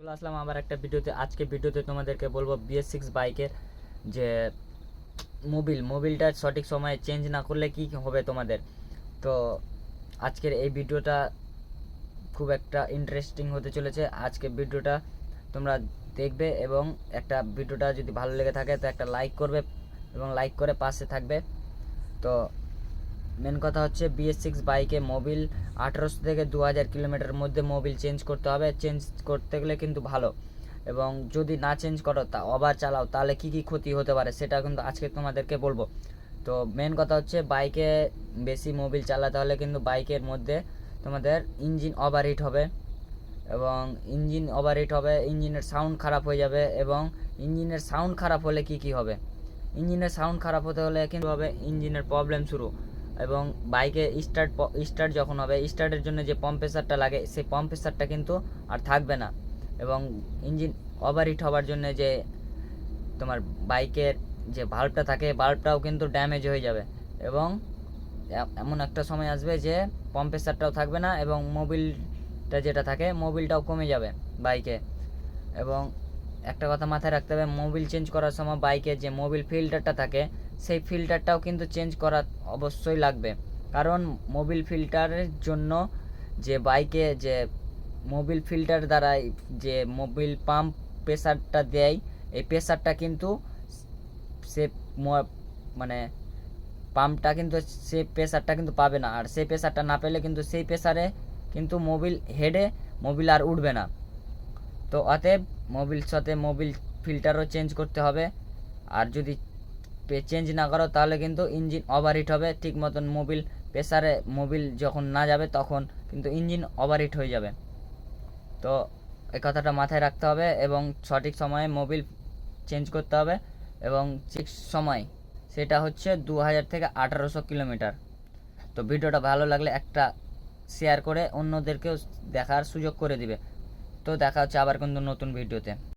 চলে আসলাম আবার একটা ভিডিওতে। আজকে ভিডিওতে তোমাদেরকে বলবো BS6 বাইকের যে মোবিলটা সঠিক সময়ে চেঞ্জ না করলে কি হবে তোমাদের। তো আজকের এই ভিডিওটা খুব একটা ইন্টারেস্টিং হতে চলেছে। আজকে ভিডিওটা তোমরা দেখবে এবং একটা ভিডিওটা যদি ভালো লেগে থাকে তো একটা লাইক করবে এবং লাইক করে পাশে থাকবে। তো মেন কথা হচ্ছে BS6 বাইকে মোবিল 1800 থেকে 2000 কিলোমিটারের মধ্যে মোবিল চেঞ্জ করতে হবে। চেঞ্জ করতে গেলে কিন্তু ভালো, এবং যদি না চেঞ্জ করো তা আবার চালাও তাহলে কি কি ক্ষতি হতে পারে সেটা কিন্তু আজকে তোমাদেরকে বলবো। তো মেন কথা হচ্ছে বাইকে বেশি মোবিল চালাতে হলে কিন্তু বাইকের মধ্যে তোমাদের ইঞ্জিন ওভারহিট হবে, এবং ইঞ্জিনের সাউন্ড খারাপ হয়ে যাবে। এবং ইঞ্জিনের সাউন্ড খারাপ হলে কি হবে, ইঞ্জিনের সাউন্ড খারাপ হতে হলে কিন্তু হবে ইঞ্জিনের প্রবলেম শুরু। এবং বাইকে স্টার্ট যখন হবে, স্টার্টের জন্য যে পাম্প প্রেসারটা লাগে সেই পাম্প প্রেসারটা কিন্তু আর থাকবে না। এবং ইঞ্জিন ওভারহিট হওয়ার জন্য যে তোমার বাইকের যে ভাল্বটা থাকে বাল্বটাও কিন্তু ড্যামেজ হয়ে যাবে, এবং এমন একটা সময় আসবে যে পাম্প প্রেসারটাও থাকবে না এবং মোবিলটা যেটা থাকে মোবিলটাও কমে যাবে বাইকে। এবং একটা কথা মাথায় রাখতে হবে, মোবিল চেঞ্জ করার সময় বাইকের যে মোবিল ফিল্টারটা থাকে সেই ফিল্টারটাও কিন্তু চেঞ্জ করা অবশ্যই লাগবে। কারণ মোবিল ফিল্টারের জন্য যে বাইকে যে মোবিল ফিল্টার দ্বারা যে মোবিল পাম্প প্রেসারটা দেয়, এই প্রেসারটা কিন্তু সে মানে পাম্পটা কিন্তু সে প্রেসারটা কিন্তু পাবে না, আর সেই প্রেসারটা না পেলে কিন্তু সেই প্রেসারে কিন্তু মোবিল হেডে মোবিল আর উঠবে না। তো অতএব মোবিল সাথে মোবিল ফিল্টারও চেঞ্জ করতে হবে। আর যদি চেঞ্জ না করো তাহলে কিন্তু ইঞ্জিন ওভারহিট হবে। ঠিক মতন মোবিল যখন না যাবে তখন কিন্তু ইঞ্জিন ওভারহিট হয়ে যাবে। তো এই কথাটা মাথায় রাখতে হবে এবং সঠিক সময়ে মোবিল চেঞ্জ করতে হবে, এবং ঠিক সময় সেটা হচ্ছে 2000 থেকে 1800 কিলোমিটার। তো ভিডিওটা ভালো লাগলে একটা শেয়ার করে অন্যদেরকেও দেখার সুযোগ করে দিবে। তো দেখা হচ্ছে আবার কিন্তু নতুন ভিডিওতে।